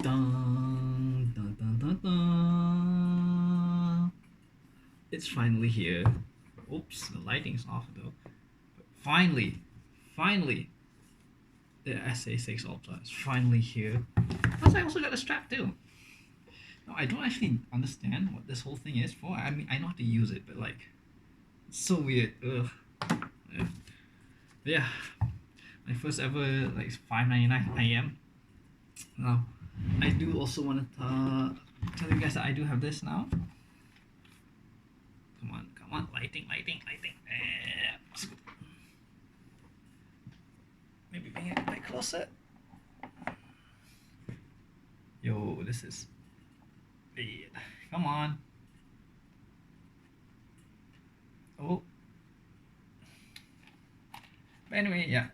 Dun, dun, dun, dun, dun. It's finally here. Oops, the lighting's off though. But finally, the SA6 Ultra is finally here. Plus, I also got a strap too. Now, I don't actually understand what this whole thing is for. I mean, I know how to use it, but like, it's so weird. Ugh. Yeah, my first ever like $5.99 IM. Now, I do also want to tell you guys that I do have this now. Come on, lighting. Let's go. Maybe bring it a bit closer. Yo, this is weird. Come on. Oh. But anyway, yeah.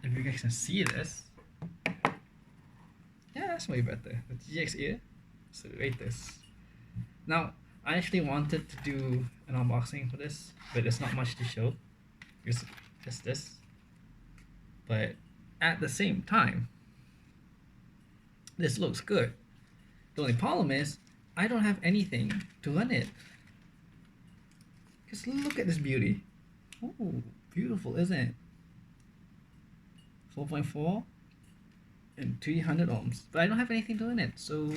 If you guys can see this, yeah, that's way better. The GX ear, so rate this. Now, I actually wanted to do an unboxing for this, but there's not much to show. It's just this. But at the same time, this looks good. The only problem is, I don't have anything to run it. Just look at this beauty. Oh, beautiful, isn't it? 4.4 and 300 ohms. But I don't have anything to run it, so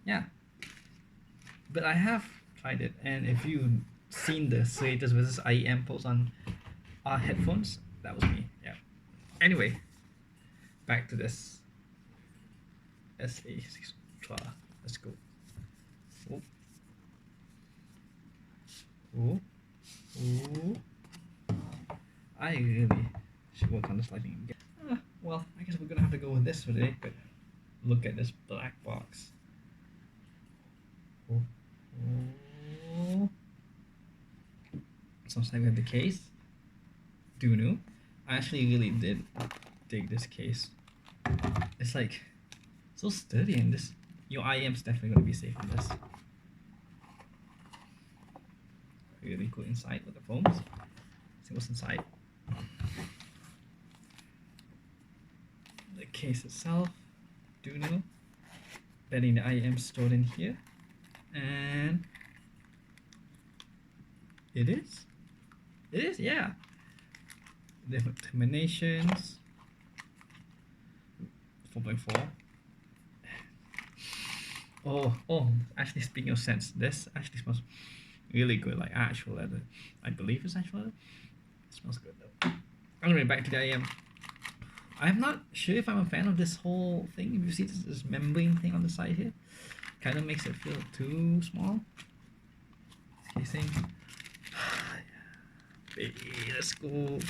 yeah. But I have tried it, and if you've seen the Serratus versus IEM post on our headphones, that was me, yeah. Anyway, back to this SA6 Ultra. Let's go. Oh. Oh. Oh. I really should work on this lighting again. Well, I guess we're gonna have to go with this today, but look at this black box. Oh. Oh. Sometimes we have the case. Dunu. I actually really did dig this case. It's like so sturdy, and this your IM's definitely gonna be safe in this. Really cool inside with the foams. See what's inside. The case itself, Dunu. Letting the IM stored in here, and it is, yeah. Different terminations. 4.4. Oh, actually, speaking of scents, this actually smells really good, like actual leather. I believe it's actual leather. It smells good though. Anyway, back to the IM. I'm not sure if I'm a fan of this whole thing. If you see this membrane thing on the side here, kind of makes it feel too small. Casing. Baby, let's go.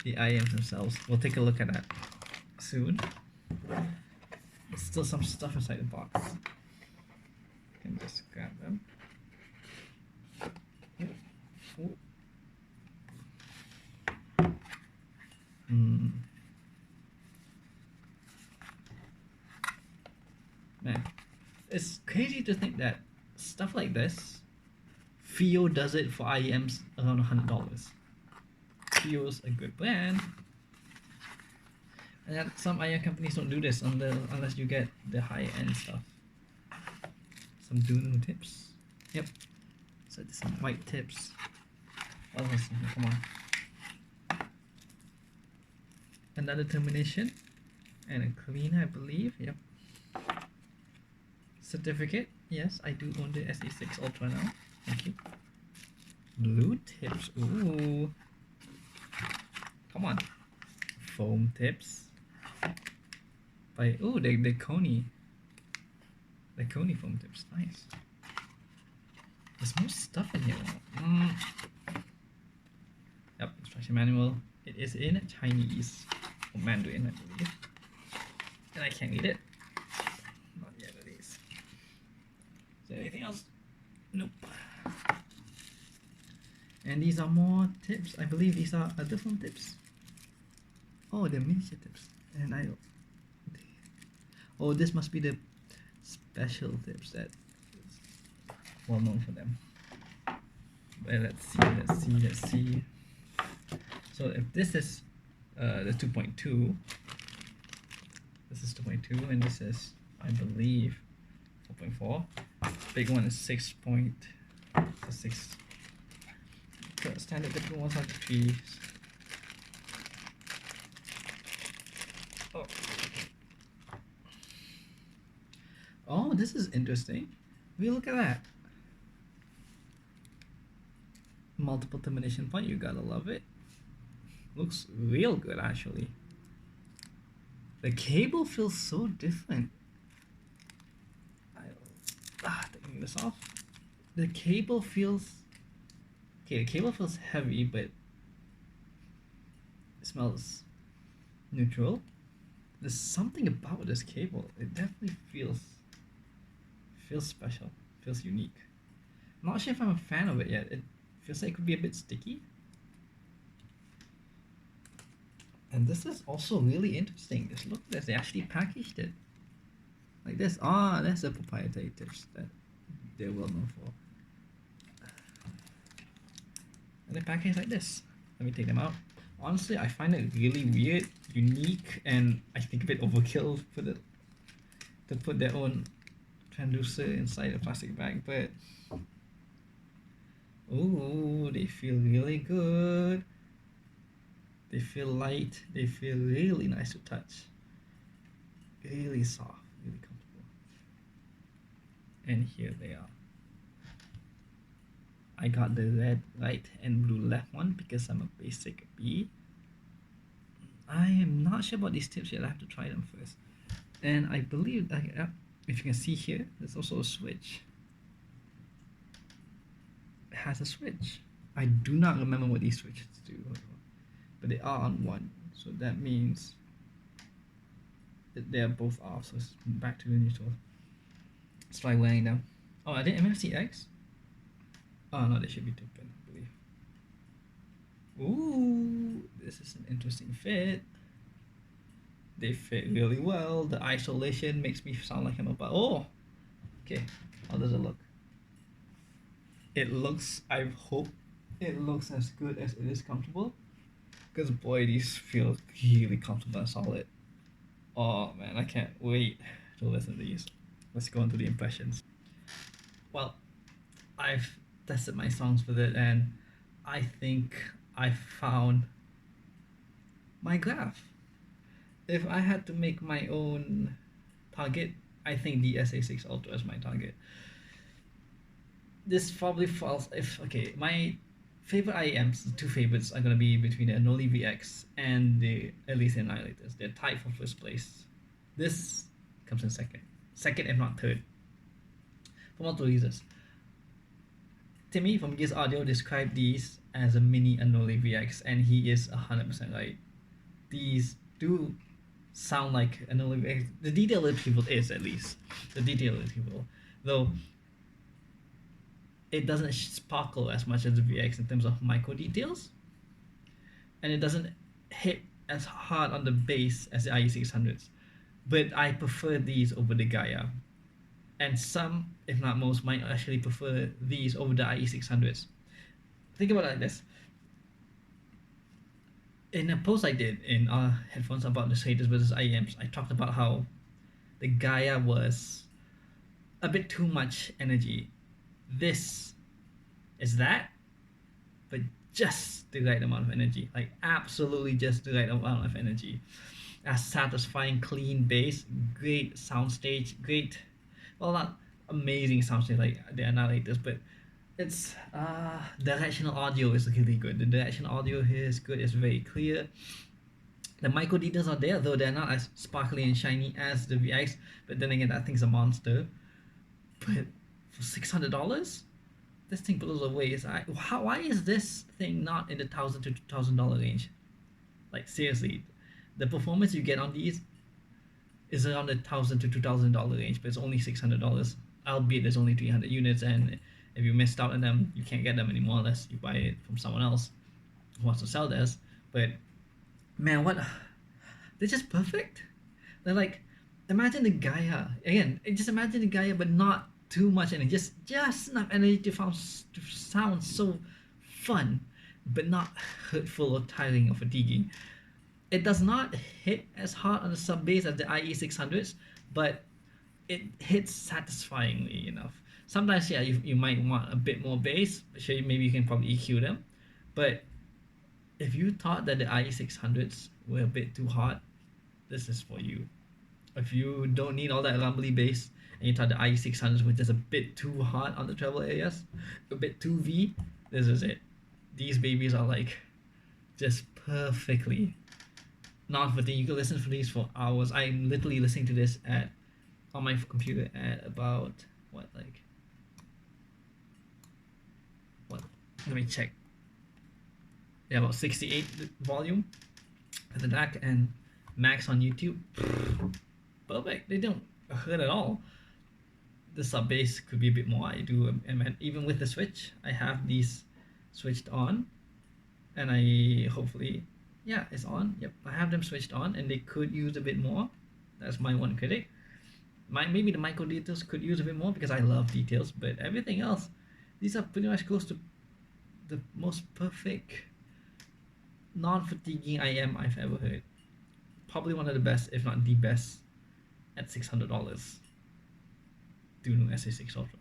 The IMs themselves. We'll take a look at that soon. There's still some stuff inside the box. Can just grab them. Ooh. Man, it's crazy to think that stuff like this, Fio does it for IEMs around $100. Fio's a good brand, and that some IEM companies don't do this unless you get the high-end stuff. Some Dunu tips. Yep. So there's some white tips. What else? Come on. Another termination and a cleaner, I believe. Yep. Certificate. Yes, I do own the SA6 Ultra now. Thank you. Blue tips. Ooh. Come on. Foam tips. By the Coney. The Coney foam tips. Nice. There's more stuff in here. Yep, instruction manual. It is in Chinese or Mandarin, I believe. And I can't read it. Not yet, at least. Is there anything else? Nope. And these are more tips. I believe these are different tips. Oh, they're miniature tips. And oh, this must be the special tips that is well known for them. Well, let's see. So if this is the 2.2, this is 2.2, and this is I believe 4.4. Big one is 6.6. The standard different ones are 3. Oh. Oh, this is interesting. Look at that. Multiple termination point, you gotta love it. Looks real good actually. The cable feels so different. Taking this off. The cable feels... Okay, the cable feels heavy, but it smells neutral. There's something about this cable. It definitely feels special. Feels unique. I'm not sure if I'm a fan of it yet. It feels like it could be a bit sticky. And this is also really interesting. Just look at this. They actually packaged it like this. Ah, that's the proprietary tips that they're well known for. And they package like this. Let me take them out. Honestly, I find it really weird, unique, and I think a bit overkill for to put their own transducer inside a plastic bag, but ooh, they feel really good. They feel light. They feel really nice to touch. Really soft, really comfortable. And here they are. I got the red, right, and blue left one because I'm a basic B. I am not sure about these tips yet. I have to try them first. And I believe that if you can see here, there's also a switch. It has a switch. I do not remember what these switches do, but they are on one, so that means that they are both off. So it's back to the neutral. Let's try wearing them. Oh, are they MFCX? Oh no, they should be different, I believe. Ooh, this is an interesting fit. They fit really well. The isolation makes me sound like I'm about... Oh! Okay, how does it look? It looks... I hope it looks as good as it is comfortable. Because boy, these feel really comfortable and solid. Oh man, I can't wait to listen to these. Let's go into the impressions. Well, I've tested my songs with it and I think I found my graph. If I had to make my own target, I think the SA6 Ultra is my target. This probably falls okay, my favorite IEMs, the two favorites are gonna be between the Anole VX and the Elysian Annihilators. They're tied for first place. This comes in second if not third, for multiple reasons. Timmy from Gears Audio described these as a mini Anole VX, and he is 100% right. These do sound like Anole VX. The detail retrieval is, at least. The detail retrieval. Though, it doesn't sparkle as much as the VX in terms of micro details. And it doesn't hit as hard on the bass as the IE600s. But I prefer these over the Gaia. And some, if not most, might actually prefer these over the IE600s. Think about it like this. In a post I did in our headphones about the Serratus versus IEMs, I talked about how the Gaia was a bit too much energy. This is that, but just the right amount of energy. Like absolutely just the right amount of energy. A satisfying, clean bass, great soundstage, great, well, not amazing soundstage like the Annihilators, but it's directional audio is really good. The directional audio here is good. It's very clear. The micro details are there, though they're not as sparkly and shiny as the VX. But then again, that thing's a monster. But for $600, this thing blows away. Why is this thing not in the $1,000 to $2,000 range? Like seriously, the performance you get on these is around the $1,000 to $2,000 range, but it's only $600. Albeit there's only 300 units, and if you missed out on them, you can't get them anymore unless you buy it from someone else who wants to sell theirs. But man, they're just perfect. They're like, imagine the Gaia again. Just imagine the Gaia, but not too much energy. Just enough energy to sound so fun, but not hurtful or tiring or fatiguing. It does not hit as hard on the sub bass as the IE600s, but it hits satisfyingly enough. Sometimes, yeah, you might want a bit more bass. Sure, maybe you can probably EQ them, but if you thought that the IE600s were a bit too hot, this is for you. If you don't need all that rumbly bass and you thought the IE600s were just a bit too hot on the treble areas, a bit too V, this is it. These babies are like just perfectly non-fatiguing. You can listen to these for hours. I'm literally listening to this at on my computer at about what like what? Let me check. Yeah, about 68 volume at the back and max on YouTube. Perfect. They don't hurt at all. The sub bass could be a bit more. I do, and even with the switch, I have these switched on, and I hopefully, yeah, it's on. Yep, I have them switched on, and they could use a bit more. That's my one critic. Maybe the micro details could use a bit more because I love details, but everything else, these are pretty much close to the most perfect non-fatiguing IM I've ever heard. Probably one of the best, if not the best, at $600. Do know SA6 Ultra.